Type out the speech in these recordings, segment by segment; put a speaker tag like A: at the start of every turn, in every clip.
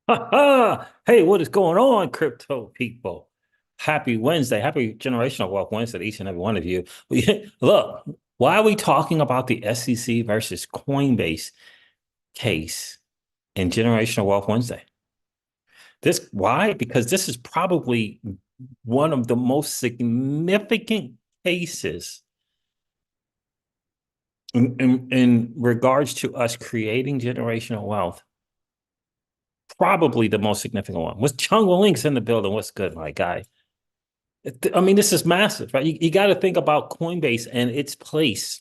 A: Hey, what is going on, crypto people? Happy Wednesday. Happy Generational Wealth Wednesday to each and every one of you. Look, why are we talking about the SEC versus Coinbase case in Generational Wealth Wednesday? Why? Because this is probably one of the most significant cases in regards to us creating generational wealth. Probably the most significant one. Was Chung Link's in the building? What's good, my guy? I mean, this is massive, right? You got to think about Coinbase and its place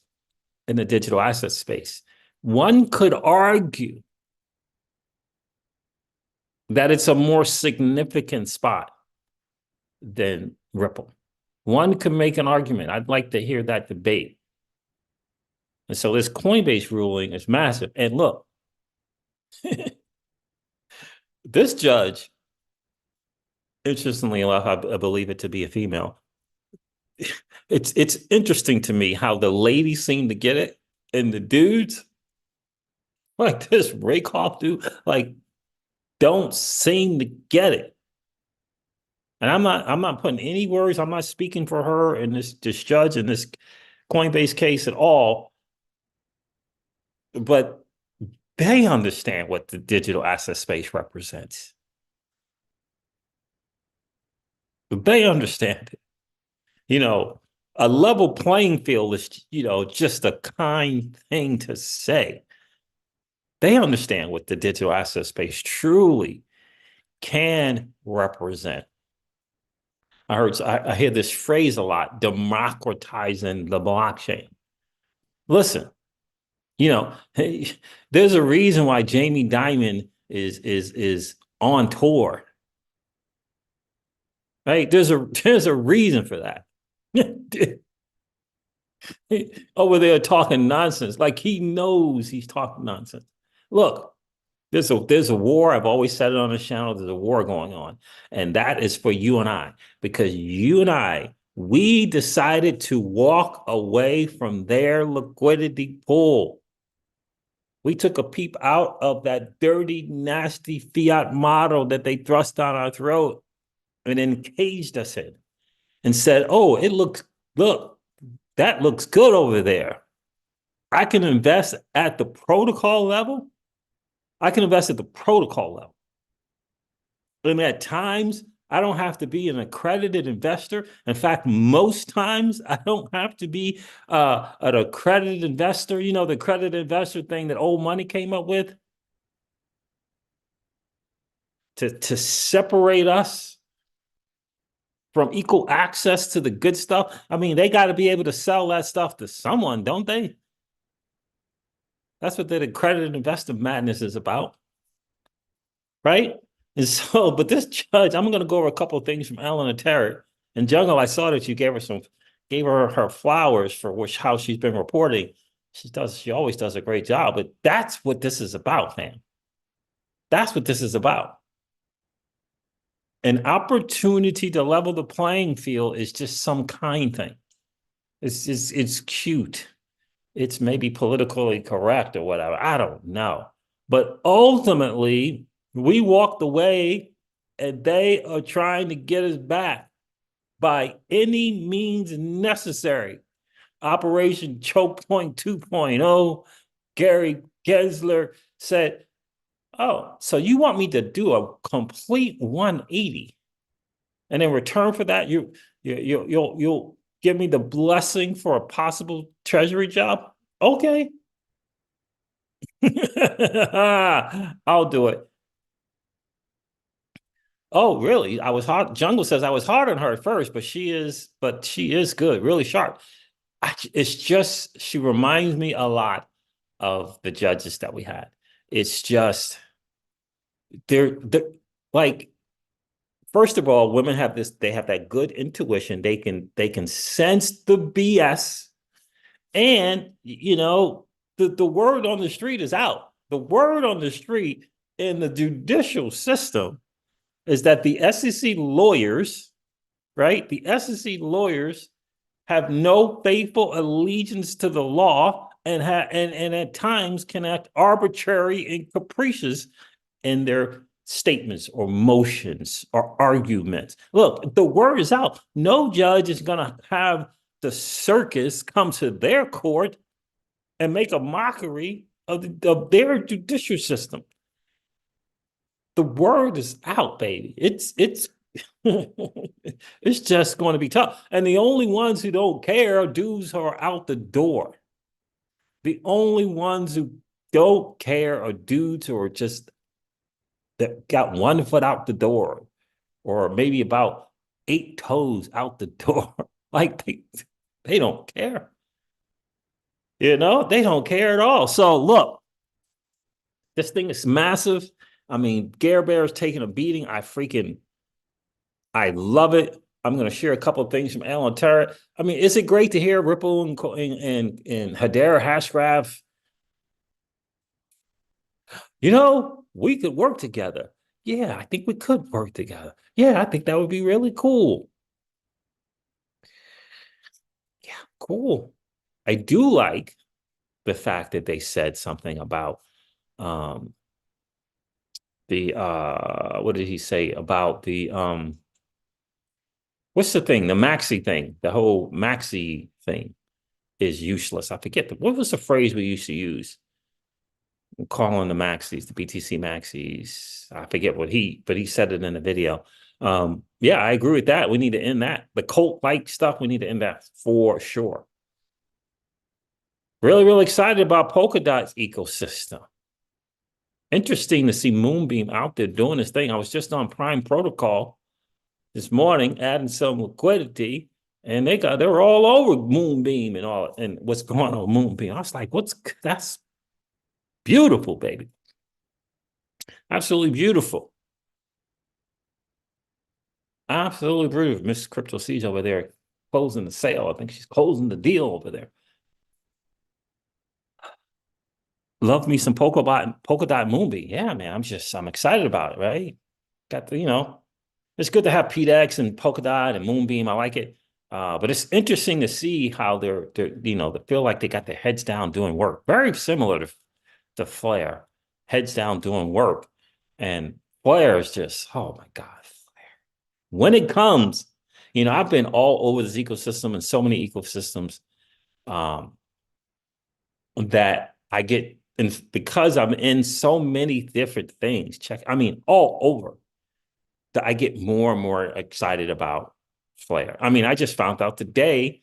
A: in the digital asset space. One could argue that it's a more significant spot than Ripple. One could make an argument. I'd like to hear that debate. And so this Coinbase ruling is massive. And look, this judge, interestingly enough, I believe it to be a female. It's interesting to me how the ladies seem to get it and the dudes like this Rakoff dude like don't seem to get it. And I'm not putting any words. I'm not speaking for her and this judge in this Coinbase case at all. But they understand what the digital asset space represents. They understand it. You know, a level playing field is, just a kind thing to say. They understand what the digital asset space truly can represent. I hear this phrase a lot, democratizing the blockchain. Listen, hey, there's a reason why Jamie Dimon is on tour, right? There's a reason for that. Over there talking nonsense, like he knows he's talking nonsense. Look, there's a war. I've always said it on the channel. There's a war going on, and that is for you and I, because you and I, we decided to walk away from their liquidity pool. We took a peep out of that dirty, nasty fiat model that they thrust down our throat and encaged us in, and said, "Oh, look, that looks good over there. I can invest at the protocol level." I can invest at the protocol level. And at times, I don't have to be an accredited investor. In fact, most times, I don't have to be an accredited investor. You know, the accredited investor thing that old money came up with to separate us from equal access to the good stuff. I mean, they got to be able to sell that stuff to someone, don't they? That's what the accredited investor madness is about, right? And so, but this judge, I'm going to go over a couple of things from Ellen Tarrant. And Jungle, I saw that you gave her her flowers for how she's been reporting. She always does a great job. But that's what this is about, man. That's what this is about. An opportunity to level the playing field is just some kind thing. It's cute. It's maybe politically correct or whatever. I don't know. But ultimately, we walked away and they are trying to get us back by any means necessary. Operation Choke Point 2.0, Gary Gensler said, "Oh, so you want me to do a complete 180. And in return for that, you'll give me the blessing for a possible treasury job? Okay." I'll do it. Oh, really? I was hard. Jungle says I was hard on her at first, but she is good, really sharp. It's just she reminds me a lot of the judges that we had. It's just they're like, first of all, women have this, they have that good intuition. They can sense the BS. And the word on the street is out. The word on the street in the judicial system is that the SEC lawyers, right? The SEC lawyers have no faithful allegiance to the law and at times can act arbitrary and capricious in their statements or motions or arguments. Look, the word is out. No judge is going to have the circus come to their court and make a mockery of their judicial system. The word is out, baby. It's it's just going to be tough. And the only ones who don't care are dudes who are out the door. The only ones who don't care are dudes who are just that got one foot out the door, or maybe about 8 toes out the door. Like they don't care. You know, they don't care at all. So look, this thing is massive. I mean, Gare Bear is taking a beating. I love it. I'm going to share a couple of things from Alan Turret. I mean, is it great to hear Ripple and Hedera Hashgraph? You know, we could work together. Yeah, I think we could work together. Yeah, I think that would be really cool. Yeah, cool. I do like the fact that they said something about the what did he say about the what's the thing? The maxi thing, the whole maxi thing is useless. I forget what was the phrase we used to use calling the maxis, the BTC maxis. I forget but he said it in a video. Yeah, I agree with that. We need to end that. The cult-like stuff, we need to end that for sure. Really, really excited about Polkadot's ecosystem. Interesting to see Moonbeam out there doing this thing. I was just on Prime Protocol this morning, adding some liquidity, and they were all over Moonbeam and what's going on with Moonbeam. I was like, that's beautiful, baby. Absolutely beautiful. Absolutely beautiful. Miss Crypto Siege over there closing the sale. I think she's closing the deal over there. Love me some polka dot Moonbeam. Yeah, man. I'm excited about it, right? Got the, it's good to have PDX and Polkadot and Moonbeam. I like it. But it's interesting to see how they feel like they got their heads down doing work. Very similar to Flare. Heads down doing work. And Flare is just, oh my God, Flare. When it comes, I've been all over this ecosystem and so many ecosystems that I get, and because I'm in so many different things, all over, that I get more and more excited about Flare. I mean, I just found out today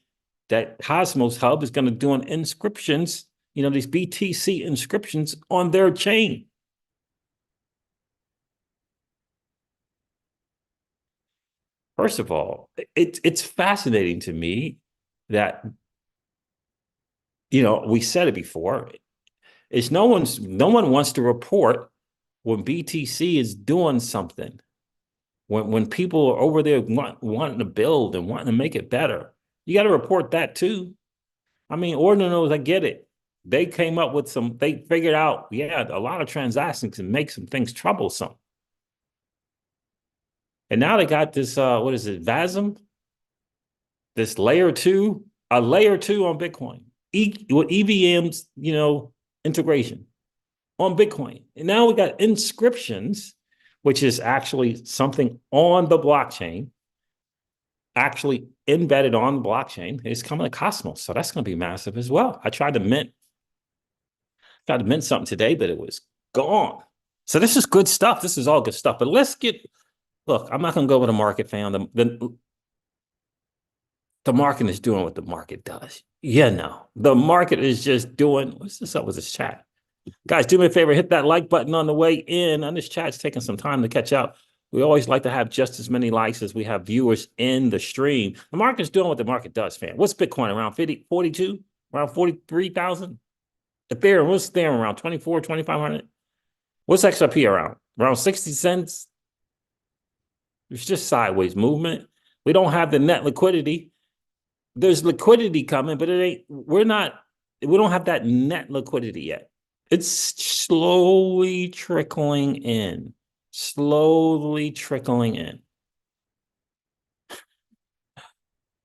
A: that Cosmos Hub is going to do inscriptions, these BTC inscriptions on their chain. First of all, it's fascinating to me that, we said it before, no one wants to report when BTC is doing something. When people are over there wanting to build and wanting to make it better, you got to report that too. I mean, Ordinals, I get it. They came up with they figured out, yeah, a lot of transactions can make some things troublesome. And now they got this, what is it, VASM? This layer 2 on Bitcoin. With EVM's, integration on Bitcoin. And now we got inscriptions, which is actually something on the blockchain, actually embedded on the blockchain. It's coming to Cosmos. So that's going to be massive as well. I tried to mint something today, but it was gone. So this is good stuff. This is all good stuff. But look, I'm not going to go with the market, fam. The market is doing what the market does. The market is just doing, what's this up with this chat? Guys, do me a favor, hit that like button on the way in. On this chat, it's taking some time to catch up. We always like to have just as many likes as we have viewers in the stream. The market's doing what the market does, fam. What's Bitcoin, around 42? Around 43,000? Ethereum, what's Ethereum, around 24, 2,500? What's XRP around? Around 60 cents? It's just sideways movement. We don't have the net liquidity. There's liquidity coming, but we don't have that net liquidity yet. It's slowly trickling in.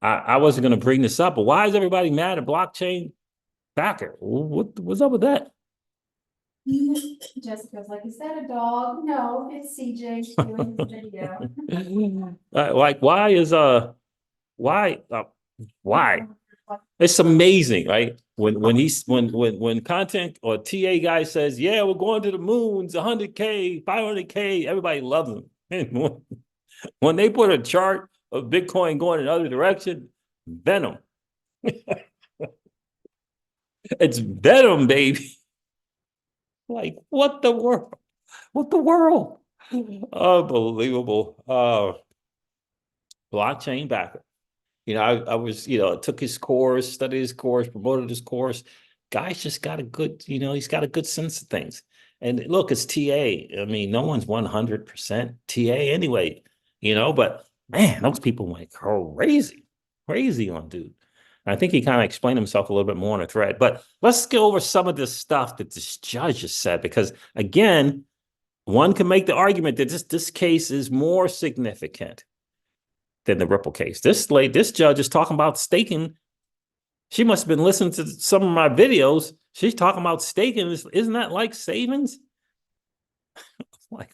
A: I wasn't going to bring this up, but why is everybody mad at blockchain backer? What's up with that?
B: Jessica's like, is that a dog? No, it's CJ doing the video.
A: Like, why why? It's amazing, right? When content or TA guy says, "Yeah, we're going to the moons, 100K, 500K," everybody loves them. And when they put a chart of Bitcoin going in the other direction, venom. It's venom, baby. Like, what the world? What the world? Unbelievable. Blockchain backer. I was, took his course, studied his course, promoted his course. Guy's just got a good, he's got a good sense of things. And look, it's TA. I mean, no one's 100% TA anyway, but man, those people went crazy, crazy on dude. I think he kind of explained himself a little bit more on a thread. But let's go over some of this stuff that this judge has said, because again, one can make the argument that this case is more significant than the Ripple case. This judge is talking about staking. She must have been listening to some of my videos. She's talking about staking. Isn't that like savings? Like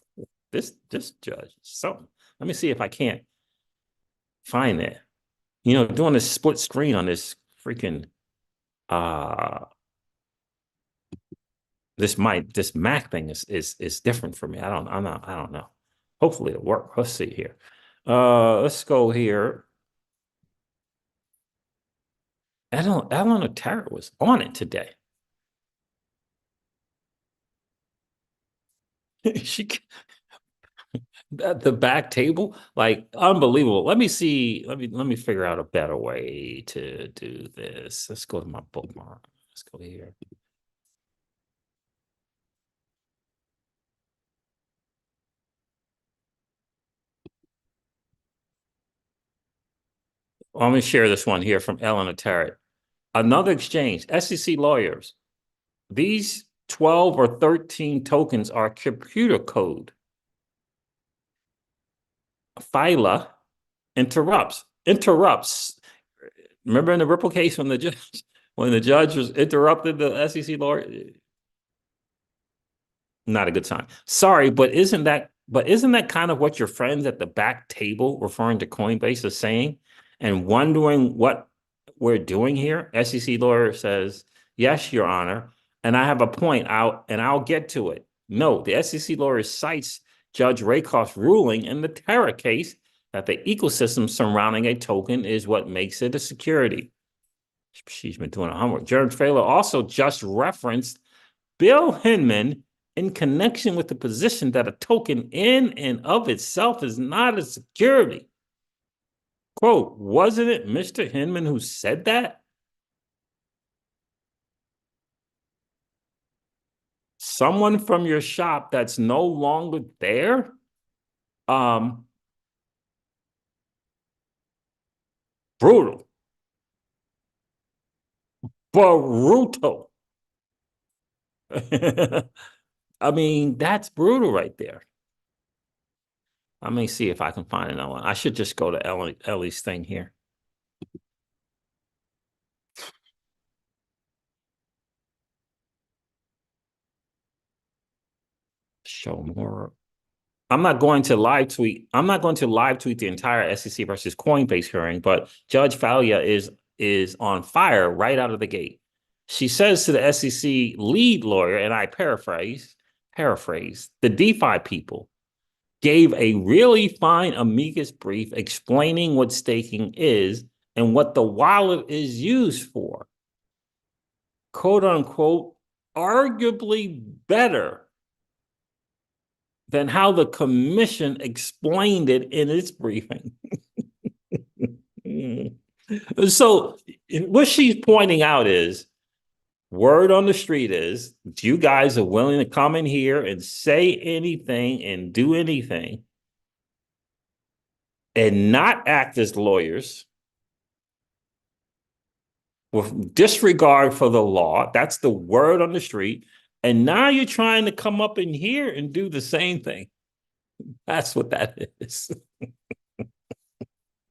A: this judge, something. Let me see if I can't find that. Doing this split screen on this freaking this Mac thing is different for me. I don't know. Hopefully it'll work. Let's see here. Let's go here. Eleanor Tarrant was on it today. She at the back table, like unbelievable. Let me see. Let me figure out a better way to do this. Let's go to my bookmark. Let's go here. Let me share this one here from Eleanor Tarrant. Another exchange, SEC lawyers. These 12 or 13 tokens are computer code. Phyla interrupts. Remember in the Ripple case when the judge was interrupted the SEC lawyer? Not a good sign. Sorry, but isn't that kind of what your friends at the back table referring to Coinbase are saying and wondering what we're doing here? SEC lawyer says, "Yes, Your Honor, and I have a point. I'll get to it." No, the SEC lawyer cites Judge Rakoff's ruling in the Terra case that the ecosystem surrounding a token is what makes it a security. She's been doing her homework. Judge Failer also just referenced Bill Hinman in connection with the position that a token in and of itself is not a security. Quote, wasn't it Mr. Hinman who said that? Someone from your shop that's no longer there? Brutal. Brutal. I mean, that's brutal right there. Let me see if I can find another one. I should just go to Ellie's thing here. Show more. I'm not going to live tweet the entire SEC versus Coinbase hearing, but Judge Falia is on fire right out of the gate. She says to the SEC lead lawyer, and I paraphrase, the DeFi people gave a really fine amicus brief explaining what staking is and what the wallet is used for. Quote unquote, arguably better than how the commission explained it in its briefing. So what she's pointing out is word on the street is you guys are willing to come in here and say anything and do anything and not act as lawyers with disregard for the law. That's the word on the street. And now you're trying to come up in here and do the same thing. That's what that is.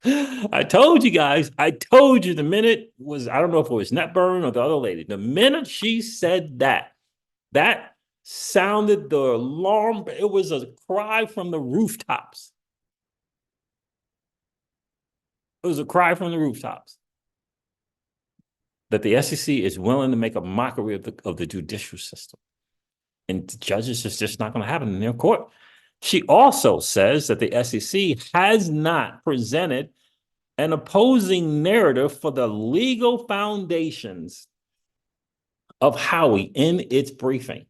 A: I told you guys, I told you the minute was, I don't know if it was Netburn or the other lady, the minute she said that sounded the alarm. It was a cry from the rooftops. It was a cry from the rooftops that the SEC is willing to make a mockery of the judicial system. And the judges is just not going to happen in their court. She also says that the SEC has not presented an opposing narrative for the legal foundations of Howey in its briefing.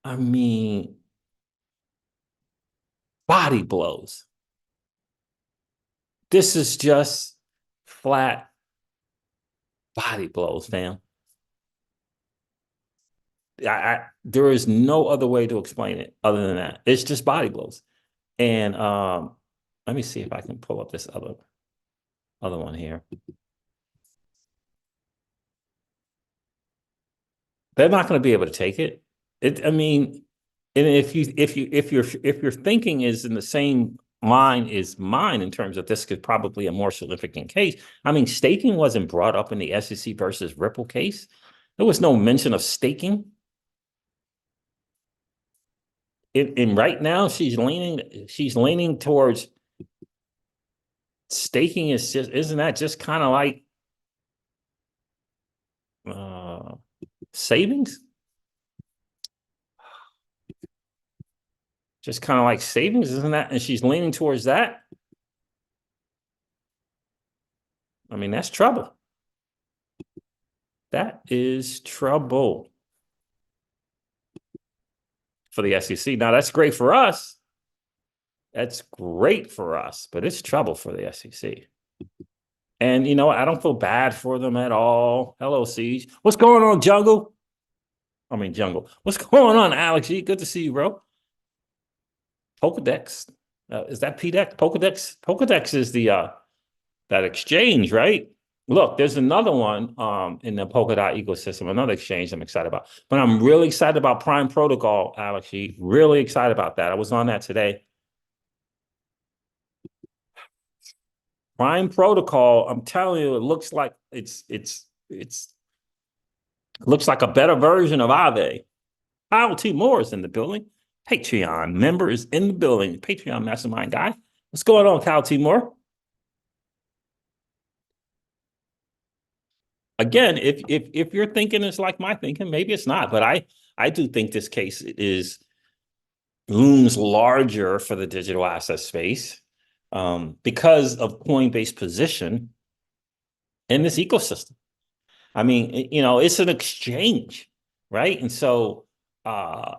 A: I mean, body blows. This is just flat body blows, fam. There is no other way to explain it other than that. It's just body blows. And let me see if I can pull up this other one here. They're not going to be able to take it. I mean, and if your thinking is in the same line as mine in terms of this could probably a more significant case. I mean, staking wasn't brought up in the SEC versus Ripple case. There was no mention of staking. And right now she's leaning towards staking isn't that just kind of like savings? Just kind of like savings, isn't that? And she's leaning towards that. I mean, that's trouble. That is trouble for the SEC. Now, that's great for us. That's great for us, but it's trouble for the SEC. And, you know, I don't feel bad for them at all. Hello, Siege. What's going on, Jungle? What's going on, Alex G? Good to see you, bro. Pokedex. Is that PDEX? Pokedex is the that exchange, right? Look, there's another one in the Polkadot ecosystem, another exchange I'm excited about. But I'm really excited about Prime Protocol, Alex G. Really excited about that. I was on that today. Prime Protocol, I'm telling you, it looks like it's looks like a better version of Aave. Kyle T. Moore is in the building. Patreon member is in the building. Patreon mastermind guy. What's going on, Kyle T. Moore? Again, if your thinking is like my thinking, maybe it's not, but I do think this case looms larger for the digital asset space because of Coinbase position in this ecosystem. I mean, you know, it's an exchange, right? And so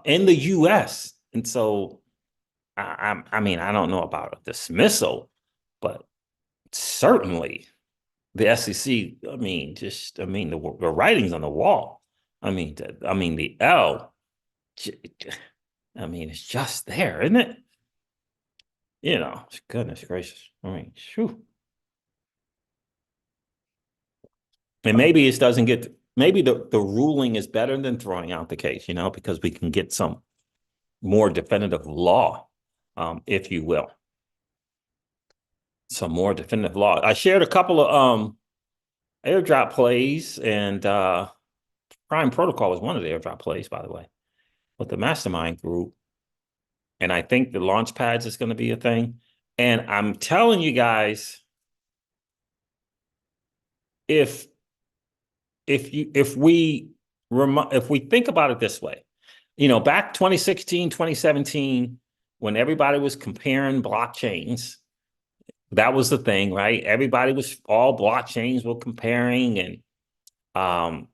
A: in the US, and so I mean, I don't know about a dismissal, but certainly the SEC, I mean, the writing's on the wall. I mean, the L, I mean, it's just there, isn't it? You know, goodness gracious. I mean, shoo. And maybe it doesn't get, maybe the ruling is better than throwing out the case, you know, because we can get some more definitive law, if you will. Some more definitive law. I shared a couple of airdrop plays, and Prime Protocol was one of the airdrop plays, by the way, with the mastermind group. And I think the launch pads is going to be a thing. And I'm telling you guys, if we think about it this way, you know, back 2016, 2017, when everybody was comparing blockchains, that was the thing, right? Everybody was, all blockchains were comparing and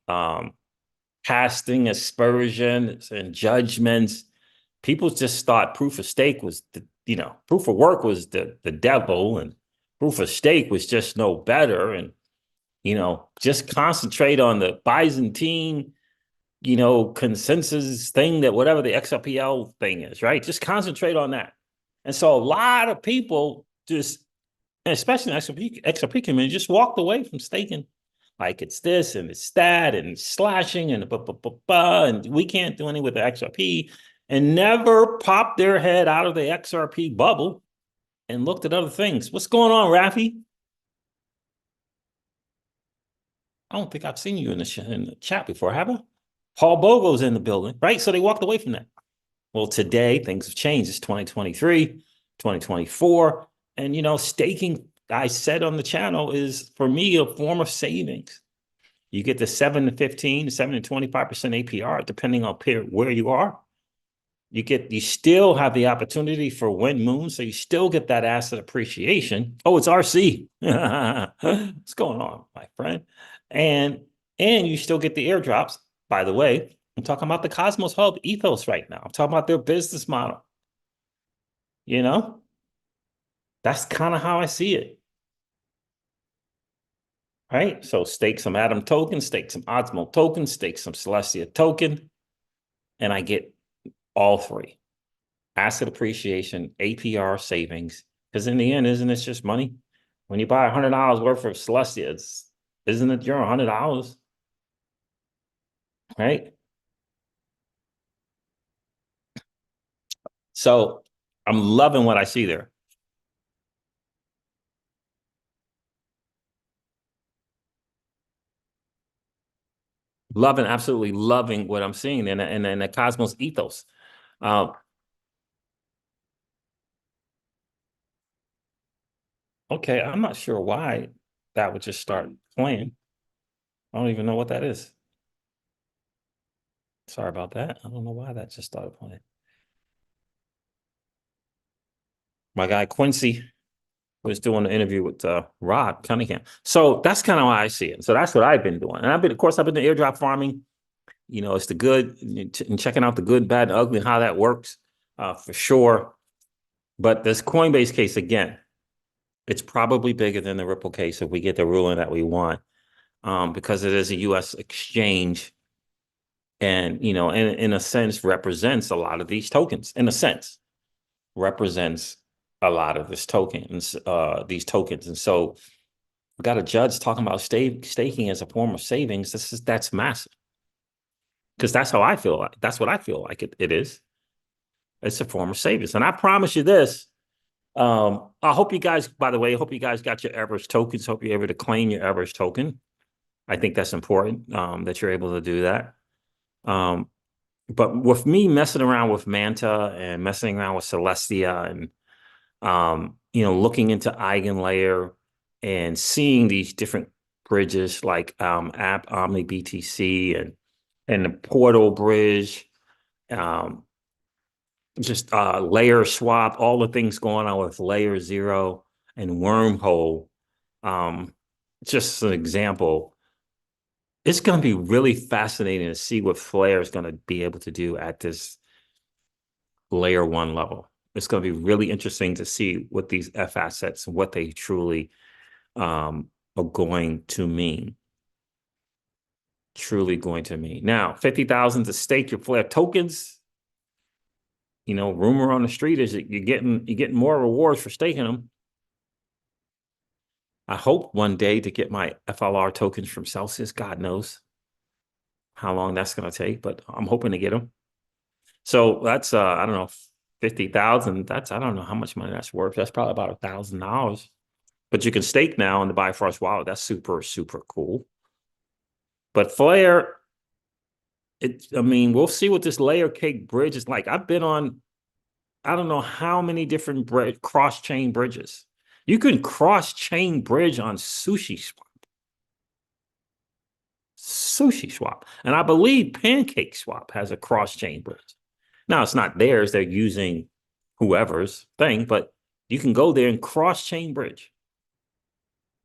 A: casting aspersions and judgments. People just thought proof of stake was proof of work was the devil, and proof of stake was just no better. And, you know, just concentrate on the Byzantine, you know, consensus thing, that whatever the XRPL thing is, right? Just concentrate on that. And so a lot of people just, and especially the XRP community, just walked away from staking. Like it's this and it's that and slashing and and we can't do anything with the XRP, and never popped their head out of the XRP bubble and looked at other things. What's going on, Rafi? I don't think I've seen you in the chat before, have I? Paul Bogle's in the building, right? So they walked away from that. Well, today things have changed. It's 2023, 2024. And, staking, I said on the channel, is for me a form of savings. You get the 7 to 15, 7 to 25% APR, depending on where you are. You still have the opportunity for wind moon, so you still get that asset appreciation. Oh, it's RC. What's going on, my friend? And you still get the airdrops. By the way, I'm talking about the Cosmos Hub ethos right now. I'm talking about their business model. You know, that's kind of how I see it. Right? So stake some Atom token, stake some Osmo token, stake some Celestia token, and I get all three. Asset appreciation, APR savings. Because in the end, isn't it just money? When you buy $100 worth of Celestia, isn't it your $100? Right? So I'm loving what I see there. Absolutely loving what I'm seeing in the Cosmos ethos. Uh, okay, I'm not sure why that would just start playing. I don't even know what that is. Sorry about that. I don't know why that just started playing. My guy Quincy was doing an interview with Rod Cunningham. So that's kind of why I see it. So that's what I've been doing. And of course, I've been doing airdrop farming. It's the good and checking out the good, bad, and ugly, and how that works for sure. But this Coinbase case, again, it's probably bigger than the Ripple case if we get the ruling that we want, because it is a U.S. exchange and, in a sense, represents a lot of these tokens, in a sense, represents a lot of these tokens. And so we got a judge talking about staking as a form of savings. That's massive, because that's how I feel. That's what I feel like it is. It's a form of savings. And I promise you this. I hope you guys, by the way, I hope you guys got your average tokens. Hope you're able to claim your average token. I think that's important, that you're able to do that. But with me messing around with Manta and messing around with Celestia and, looking into Eigenlayer and seeing these different bridges like App Omni BTC and the Portal bridge, just layer swap, all the things going on with layer 0 and wormhole. Just an example. It's going to be really fascinating to see what Flare is going to be able to do at this layer 1 level. It's going to be really interesting to see what these F assets, what they truly are going to mean. Truly going to mean. Now, 50,000 to stake your Flare tokens. Rumor on the street is that you're getting more rewards for staking them. I hope one day to get my FLR tokens from Celsius. God knows how long that's going to take, but I'm hoping to get them. So that's I don't know, 50,000. I don't know how much money that's worth. That's probably about $1,000. But you can stake now in the Bifrost wallet. That's super, super cool. But Flare, we'll see what this layer cake bridge is like. I've been on, I don't know how many different cross-chain bridges. You can cross-chain bridge on SushiSwap. SushiSwap. And I believe PancakeSwap has a cross-chain bridge. Now, it's not theirs. They're using whoever's thing, but you can go there and cross-chain bridge.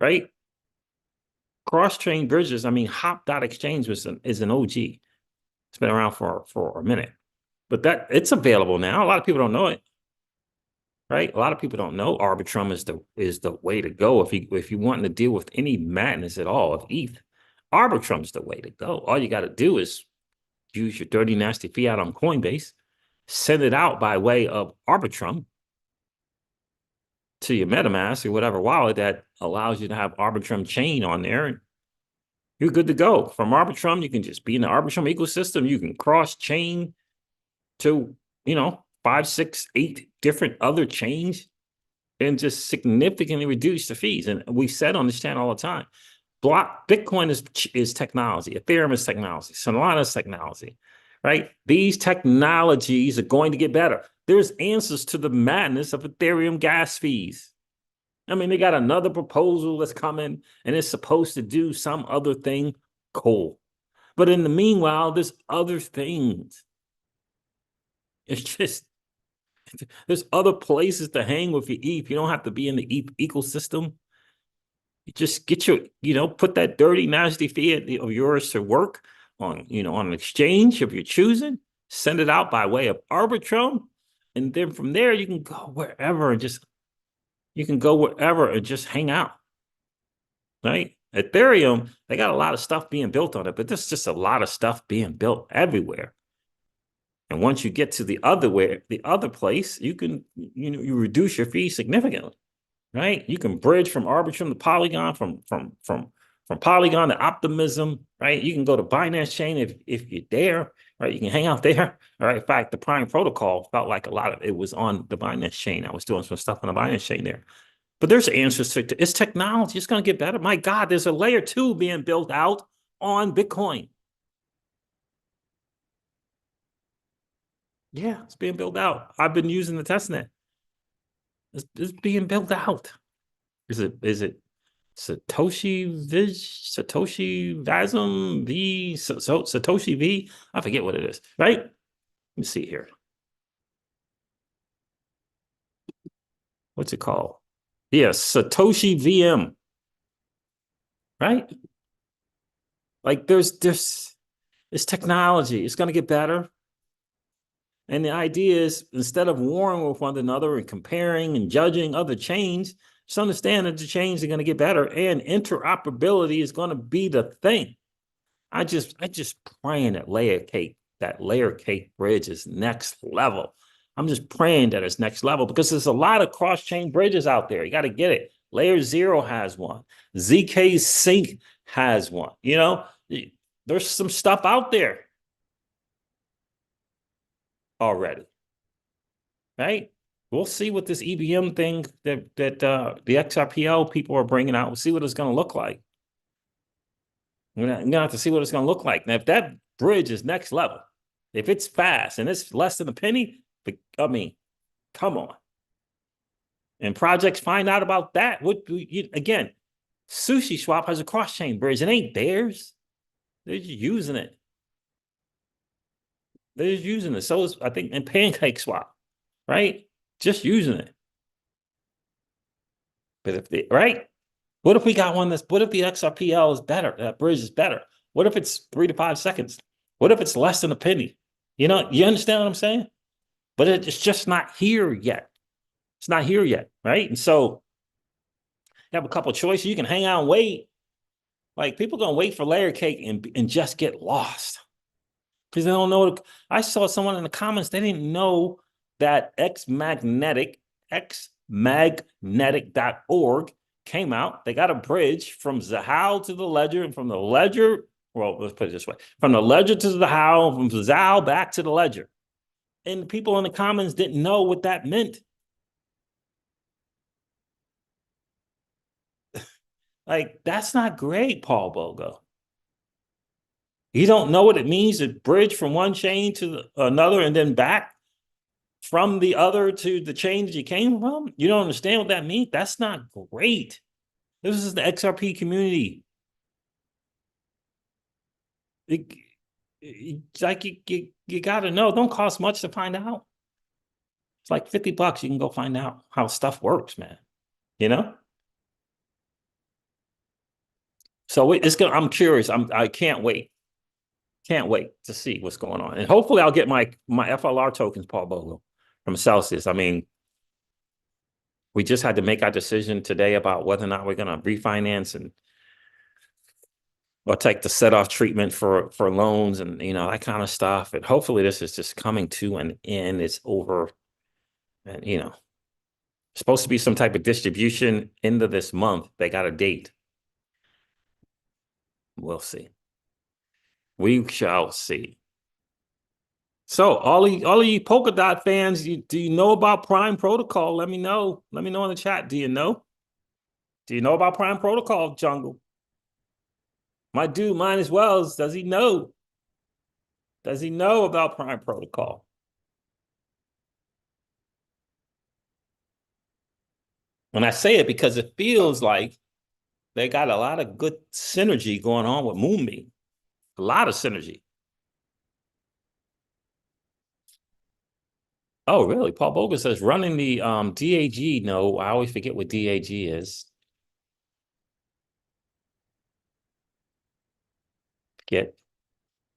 A: Right? Cross-chain bridges. Hop.exchange is an OG. It's been around for a minute. But it's available now. A lot of people don't know it. Right? A lot of people don't know Arbitrum is the way to go if you want to deal with any madness at all of ETH. Arbitrum's the way to go. All you got to do is use your dirty, nasty fiat on Coinbase, send it out by way of Arbitrum to your MetaMask or whatever wallet that allows you to have Arbitrum chain on there. And you're good to go. From Arbitrum, you can just be in the Arbitrum ecosystem. You can cross chain to, 5, 6, 8 different other chains and just significantly reduce the fees. And we said on this channel all the time, Bitcoin is technology. Ethereum is technology. Solana is technology, right? These technologies are going to get better. There's answers to the madness of Ethereum gas fees. I mean, they got another proposal that's coming and it's supposed to do some other thing. Cool. But in the meanwhile, there's other things. It's just, there's other places to hang with your ETH. You don't have to be in the ETH ecosystem. You just get put that dirty, nasty fiat of yours to work on an exchange of your choosing, send it out by way of Arbitrum. And then from there, you can go wherever and just hang out, right? Ethereum, they got a lot of stuff being built on it, but there's just a lot of stuff being built everywhere. And once you get to the other place, you can, you reduce your fee significantly, right? You can bridge from Arbitrum to Polygon, from Polygon to Optimism, right? You can go to Binance Chain if you're there, right? You can hang out there. All right. In fact, the Prime protocol felt like a lot of it was on the Binance Chain. I was doing some stuff on the Binance Chain there. But there's answers to it. It's technology. It's going to get better. My God, there's a layer 2 being built out on Bitcoin. Yeah, it's being built out. I've been using the testnet. It's being built out. Is it Satoshi Vasm V Satoshi V? I forget what it is, right? Let me see here. What's it called? Yeah, Satoshi VM. Right? Like it's technology. It's going to get better. And the idea is, instead of warring with one another and comparing and judging other chains, just understand that the chains are going to get better and interoperability is going to be the thing. I just praying that layer cake bridge is next level. I'm just praying that it's next level because there's a lot of cross-chain bridges out there. You got to get it. Layer 0 has one. ZK Sync has one. There's some stuff out there already, right? We'll see what this EVM thing that the XRPL people are bringing out. We'll see what it's going to look like. We're going to have to see what it's going to look like. Now, if that bridge is next level, if it's fast and it's less than a penny, I mean, come on. And projects find out about that. Again, Sushi Swap has a cross-chain bridge. It ain't theirs. They're just using it. They're just using it. So is, I think, in Pancake Swap, right? Just using it. But right? What if we got one what if the XRPL is better? That bridge is better. What if it's 3 to 5 seconds? What if it's less than a penny? You understand what I'm saying? But it's just not here yet. It's not here yet, right? And so you have a couple of choices. You can hang out and wait. Like, people going to wait for layer cake and just get lost because they don't know. I saw someone in the comments, they didn't know that xmagnetic.org came out. They got a bridge from Zahal to the ledger, and from the ledger, well, let's put it this way, from the ledger to the Zahal, from Zahal back to the ledger. And the people in the comments didn't know what that meant. Like, that's not great, Paul Bogo. You don't know what it means to bridge from one chain to another and then back from the other to the chain that you came from? You don't understand what that means? That's not great. This is the XRP community. It's like you got to know. It don't cost much to find out. It's like $50. You can go find out how stuff works, man. So I'm curious. I can't wait. Can't wait to see what's going on. And hopefully I'll get my FLR tokens, Paul Bogo, from Celsius. I mean, we just had to make our decision today about whether or not we're going to refinance or take the set-off treatment for loans and, that kind of stuff. And hopefully this is just coming to an end. It's over. And, supposed to be some type of distribution end of this month. They got a date. We'll see. We shall see. So all of you Polkadot fans, do you know about Prime Protocol? Let me know. Let me know in the chat. Do you know? Do you know about Prime Protocol, Jungle? My dude, mine as well. Does he know? Does he know about Prime Protocol? And I say it because it feels like they got a lot of good synergy going on with Moonbeam. A lot of synergy. Oh, really? Paul Bogan says running the DAG. No, I always forget what DAG is. Get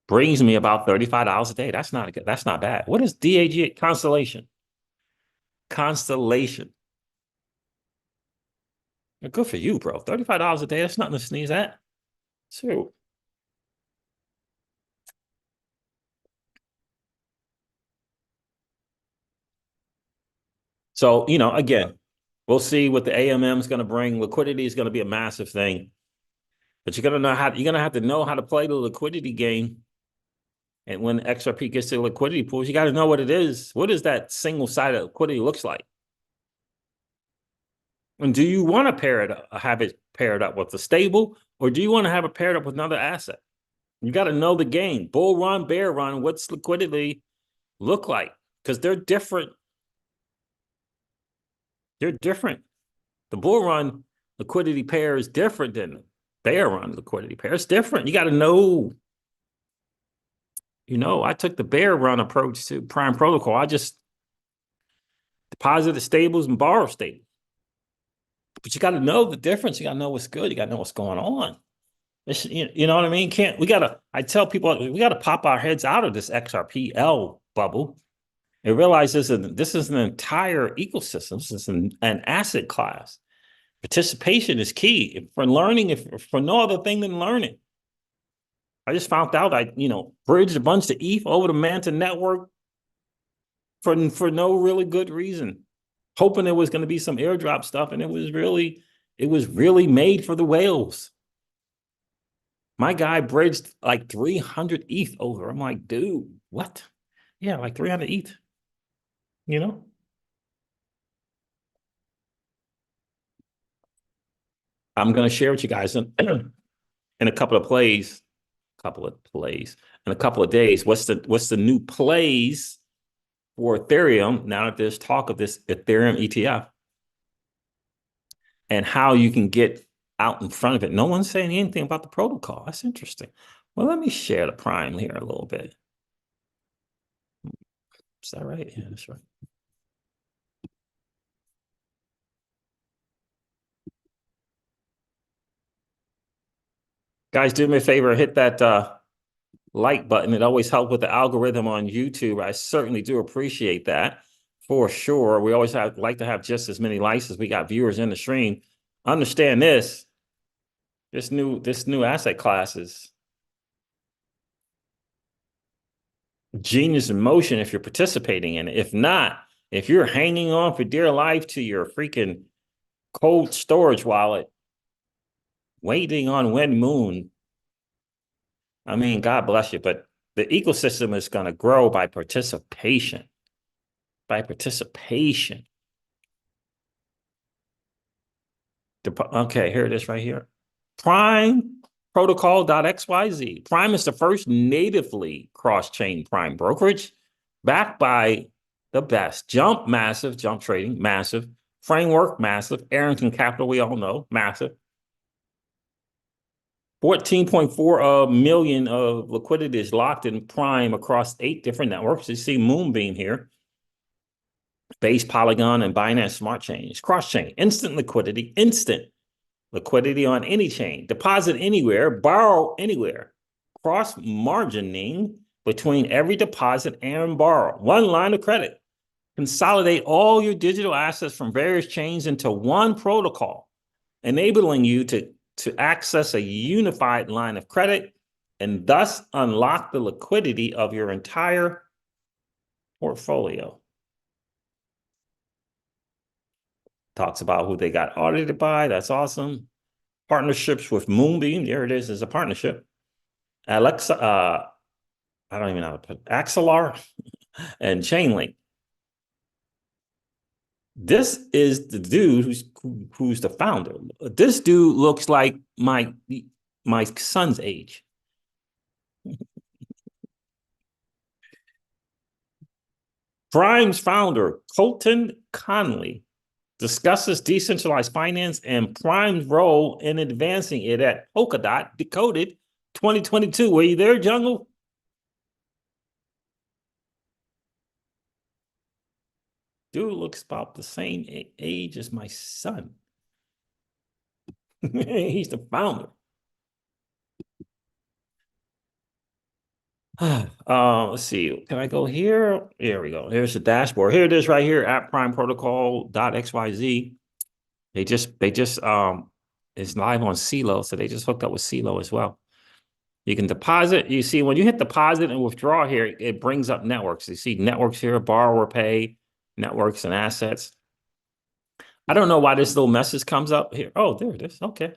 A: brings me about $35 a day. That's not good. That's not bad. What is DAG? Constellation. Constellation. Good for you, bro. $35 a day. That's nothing to sneeze at. So, again, we'll see what the AMM is going to bring. Liquidity is going to be a massive thing, but you're gonna have to know how to play the liquidity game. And when XRP gets to liquidity pools, you got to know what it is. What does that single-sided liquidity looks like? And do you want to have it paired up with a stable, or do you want to have it paired up with another asset? You got to know the game. Bull run, bear run. What's liquidity look like? Because they're different. They're different. The bull run liquidity pair is different than the bear run liquidity pair. It's different. You got to know. I took the bear run approach to Prime Protocol. I just deposit the stables and borrow stables. But you got to know the difference. You got to know what's good. You got to know what's going on. You know what I mean? I tell people, we got to pop our heads out of this XRPL bubble and realize this is an entire ecosystem. This is an asset class. Participation is key for learning, if for no other thing than learning. I just found out bridged a bunch of ETH over the Manta network for no really good reason, hoping there was going to be some airdrop stuff, and it was really made for the whales. My guy bridged like 300 ETH over. I'm like, dude, what? Yeah, like 300 ETH. You know? I'm going to share with you guys in a couple of plays, in a couple of days. What's the new plays for Ethereum now that there's talk of this Ethereum ETF, and how you can get out in front of it. No one's saying anything about the protocol. That's interesting. Well, let me share the Prime here a little bit. Is that right? Yeah, that's right. Guys, do me a favor, hit that like button. It always helps with the algorithm on YouTube. I certainly do appreciate that for sure. We always like to have just as many likes as we got viewers in the stream. Understand this new asset class is genius in motion if you're participating in it. If not, if you're hanging on for dear life to your freaking cold storage wallet, waiting on when moon, I mean, God bless you, but the ecosystem is going to grow by participation. By participation. Okay, here it is right here. Prime protocol.xyz. Prime is the first natively cross-chain prime brokerage backed by the best. Jump, massive. Jump trading, massive. Framework, massive. Arrington Capital, we all know, massive. 14.4 million of liquidity is locked in Prime across 8 different networks. You see Moonbeam here. Base, Polygon, and Binance Smart Chains. Cross-chain, instant liquidity on any chain. Deposit anywhere, borrow anywhere. Cross-margining between every deposit and borrow. One line of credit. Consolidate all your digital assets from various chains into one protocol, enabling you to access a unified line of credit and thus unlock the liquidity of your entire portfolio. Talks about who they got audited by. That's awesome. Partnerships with Moonbeam. There it is as a partnership. Alexa, I don't even know how to put Axelar and Chainlink. This is the dude who's the founder. This dude looks like my my son's age. Prime's founder, Colton Conley, discusses decentralized finance and Prime's role in advancing it at Polkadot Decoded 2022. Were you there, Jungle? Dude looks about the same age as my son. He's the founder. Let's see. Can I go here? Here we go. Here's the dashboard. Here it is right here at Prime Protocol.xyz. They just it's live on CeeLo, so they just hooked up with CeeLo as well. You can deposit. You see, when you hit deposit and withdraw here, it brings up networks. You see networks here, borrower pay, networks and assets. I don't know why this little message comes up here. Oh, there it is. Okay.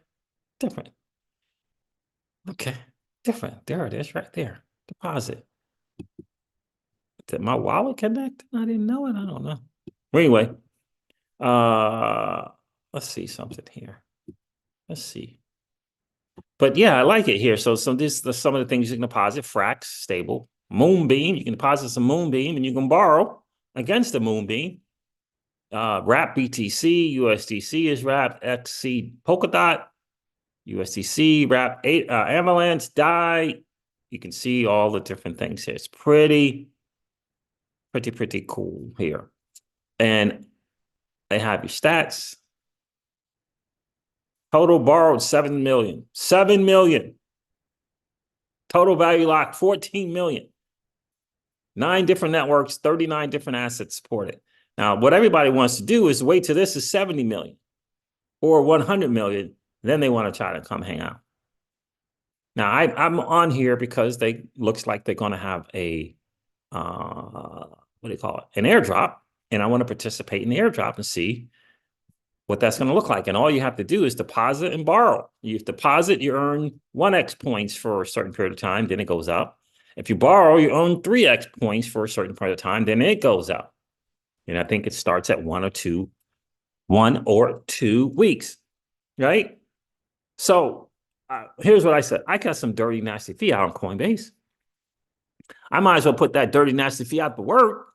A: Different. Okay. Different. There it is right there. Deposit. Did my wallet connect? I didn't know it. I don't know. Anyway, let's see something here. Let's see. But yeah, I like it here. So some of the things you can deposit: Frax, stable, Moonbeam. You can deposit some Moonbeam, and you can borrow against the Moonbeam. Wrap BTC, USDC is wrapped. XC Polkadot, USDC wrap Avalanche DAI. You can see all the different things here. It's pretty cool here. And they have your stats. Total borrowed 7 million. 7 million. Total value locked 14 million. 9 different networks, 39 different assets supported. Now, what everybody wants to do is wait till this is 70 million or 100 million. Then they want to try to come hang out. Now, I'm on here because they looks like they're going to have a, what do you call it? An airdrop. And I want to participate in the airdrop and see what that's going to look like. And all you have to do is deposit and borrow. You deposit, you earn 1x points for a certain period of time, then it goes up. If you borrow, you earn 3x points for a certain period of time, then it goes up. And I think it starts at 1 or 2 weeks, right? So here's what I said. I got some dirty, nasty fiat on Coinbase. I might as well put that dirty, nasty fiat to work,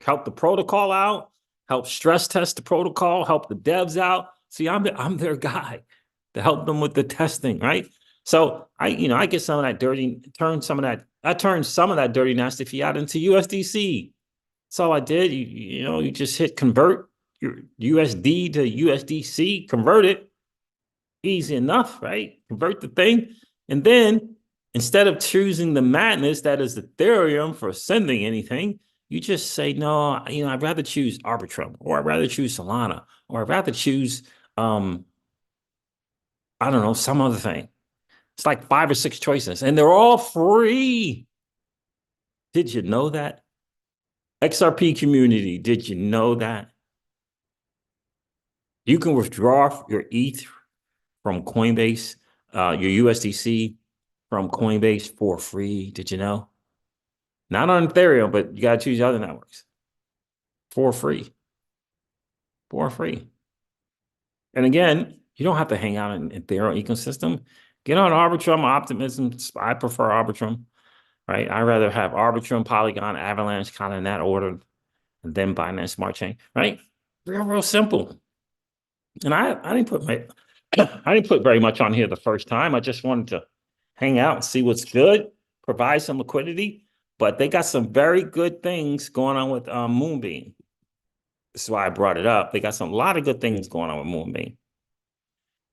A: help the protocol out, help stress test the protocol, help the devs out. See, I'm their guy to help them with the testing, right? So I get some of that I turned some of that dirty, nasty fiat into USDC. That's all I did. You just hit convert your USD to USDC, convert it. Easy enough, right? Convert the thing. And then instead of choosing the madness that is Ethereum for sending anything, you just say, no, I'd rather choose Arbitrum, or I'd rather choose Solana, or I'd rather choose, I don't know, some other thing. It's like 5 or 6 choices, and they're all free. Did you know that? XRP community, did you know that? You can withdraw your ETH from Coinbase, your USDC from Coinbase for free. Did you know? Not on Ethereum, but you got to choose other networks for free. For free. And again, you don't have to hang out in Ethereum ecosystem. Get on Arbitrum, Optimism. I prefer Arbitrum, right? I'd rather have Arbitrum, Polygon, Avalanche, kind of in that order, and then Binance Smart Chain, right? Real simple. And I didn't put I didn't put very much on here the first time. I just wanted to hang out and see what's good, provide some liquidity. But they got some very good things going on with Moonbeam. This is why I brought it up. They got a lot of good things going on with Moonbeam.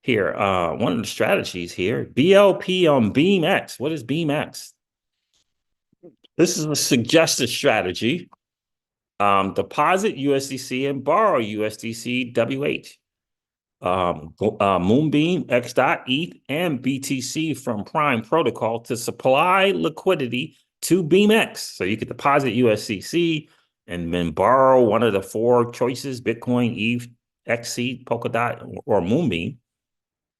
A: Here, one of the strategies here, BLP on BeamX. What is BeamX? This is a suggested strategy. Deposit USDC and borrow USDC WH. Moonbeam, XETH, and BTC from Prime Protocol to supply liquidity to BeamX. So you could deposit USDC and then borrow one of the 4 choices, Bitcoin, ETH, XC, Polkadot, or Moonbeam,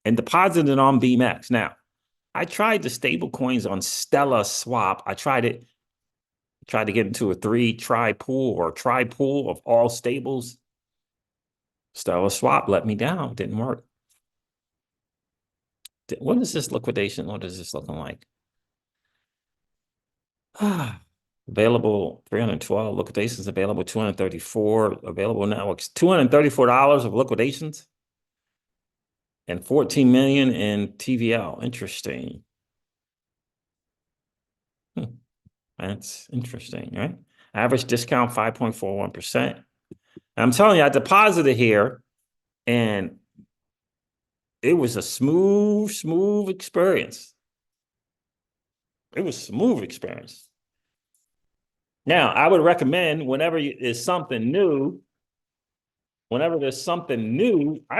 A: and deposit it on BeamX. Now, I tried the stable coins on Stellar Swap. I tried to get into a 3-try pool of all stables. Stellar Swap let me down. Didn't work. What is this liquidation? What is this looking like? Available 312 liquidations available, 234 available networks, $234 of liquidations and 14 million in TVL. Interesting. That's interesting, right? Average discount 5.41%. I'm telling you, I deposited here and it was a smooth experience. It was a smooth experience. Now, I would recommend whenever there's something new, I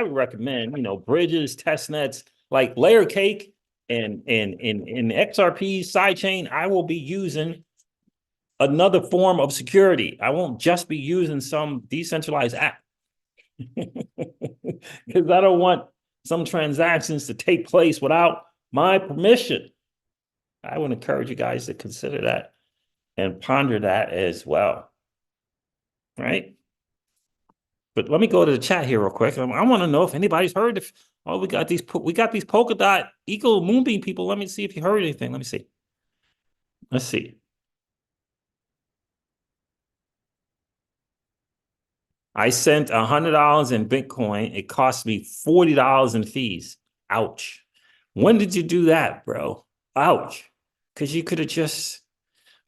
A: would recommend, bridges, test nets, like layer cake and in XRP sidechain, I will be using another form of security. I won't just be using some decentralized app because I don't want some transactions to take place without my permission. I would encourage you guys to consider that and ponder that as well. Right? But let me go to the chat here real quick. I want to know if anybody's heard of, oh, we got these polka dot eco moonbeam people. Let me see if you heard anything. Let me see. Let's see. I sent $100 in Bitcoin. It cost me $40 in fees. Ouch. When did you do that, bro? Ouch. Because you could have just,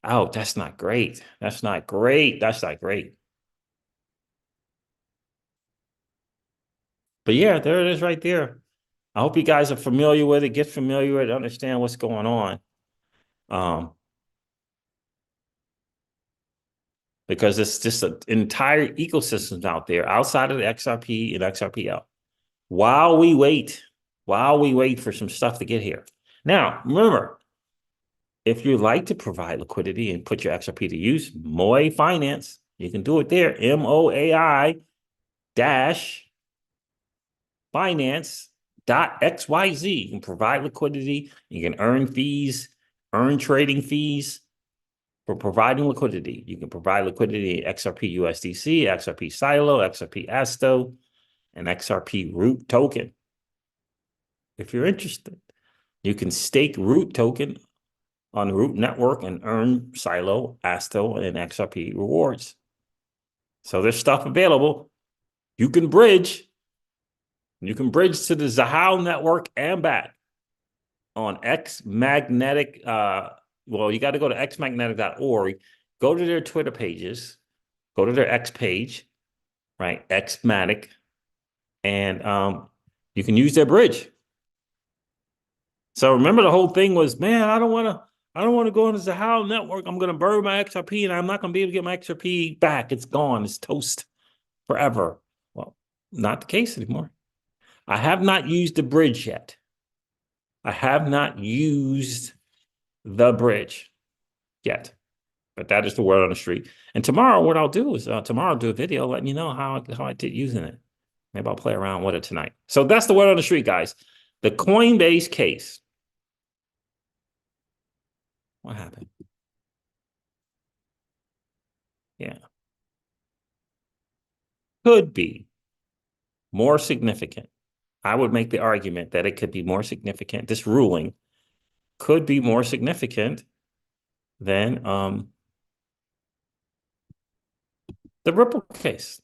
A: oh, that's not great. That's not great. That's not great. But yeah, there it is right there. I hope you guys are familiar with it. Get familiar with it. Understand what's going on. Because it's just an entire ecosystem out there outside of the XRP and XRPL. While we wait for some stuff to get here. Now, remember, if you like to provide liquidity and put your XRP to use, Moai Finance, you can do it there. MOAI dash finance.xyz. You can provide liquidity. You can earn fees, earn trading fees for providing liquidity. You can provide liquidity in XRP USDC, XRP Silo, XRP Asto, and XRP Root token. If you're interested, you can stake Root token on the Root network and earn Silo, Asto, and XRP rewards. So there's stuff available. You can bridge. You can bridge to the Zahao network and back on Xmagnetic. Well, you got to go to xmagnetic.org. Go to their Twitter pages. Go to their X page, right? Xmatic, and you can use their bridge. So remember, the whole thing was, man, I don't want to go into the Zahao network. I'm going to burn my XRP, and I'm not going to be able to get my XRP back. It's gone. It's toast forever. Well, not the case anymore. I have not used the bridge yet. I have not used the bridge yet, but that is the word on the street. And tomorrow, what I'll do is tomorrow I'll do a video letting you know how I did using it. Maybe I'll play around with it tonight. So that's the word on the street, guys. The Coinbase case. What happened? Yeah. Could be more significant. I would make the argument that it could be more significant. This ruling could be more significant than the Ripple case.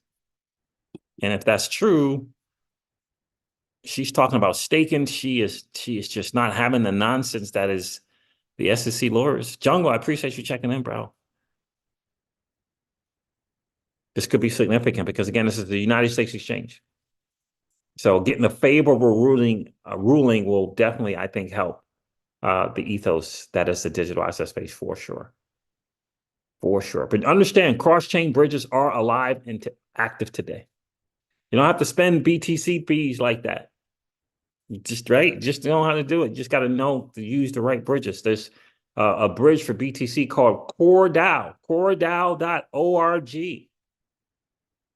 A: And if that's true, she's talking about staking. She is just not having the nonsense that is the SEC lawyers. Jungle, I appreciate you checking in, bro. This could be significant because, again, this is the United States exchange. So getting a favorable ruling will definitely, I think, help the ethos that is the digital asset space for sure. For sure. But understand, cross-chain bridges are alive and active today. You don't have to spend BTC fees like that. You just know how to do it. You just got to know to use the right bridges. There's a bridge for BTC called CoreDAO, coredao.org,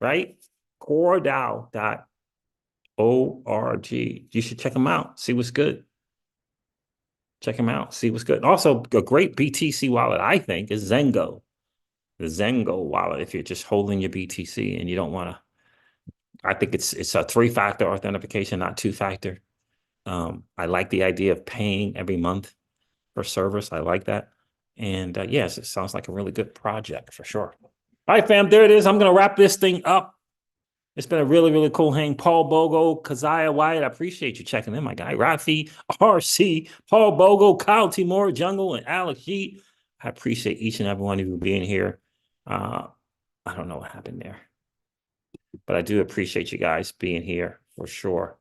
A: right? coredao.org. You should check them out. See what's good. Check them out. See what's good. Also, a great BTC wallet, I think, is Zengo. The Zengo wallet, if you're just holding your BTC and you don't want to, I think it's a 3-factor authentication, not 2-factor. I like the idea of paying every month for service. I like that. And yes, it sounds like a really good project for sure. All right, fam, there it is. I'm going to wrap this thing up. It's been a really, really cool hang. Paul Bogo, Keziah Wyatt, I appreciate you checking in, my guy. Rafi, RC, Paul Bogo, Kyle Timor, Jungle, and Alex Sheet. I appreciate each and every one of you being here. I don't know what happened there, but I do appreciate you guys being here for sure.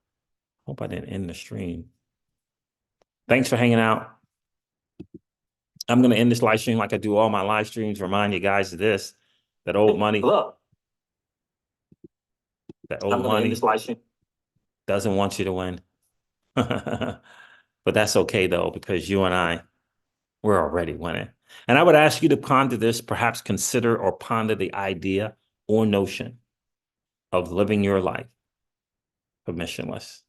A: Hope I didn't end the stream. Thanks for hanging out. I'm going to end this live stream like I do all my live streams. Remind you guys of this, that old money. Look. That old money doesn't want you to win. But that's okay, though, because you and I, we're already winning. And I would ask you to ponder this, perhaps consider or ponder the idea or notion of living your life permissionless.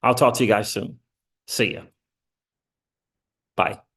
A: I'll talk to you guys soon. See ya. Bye.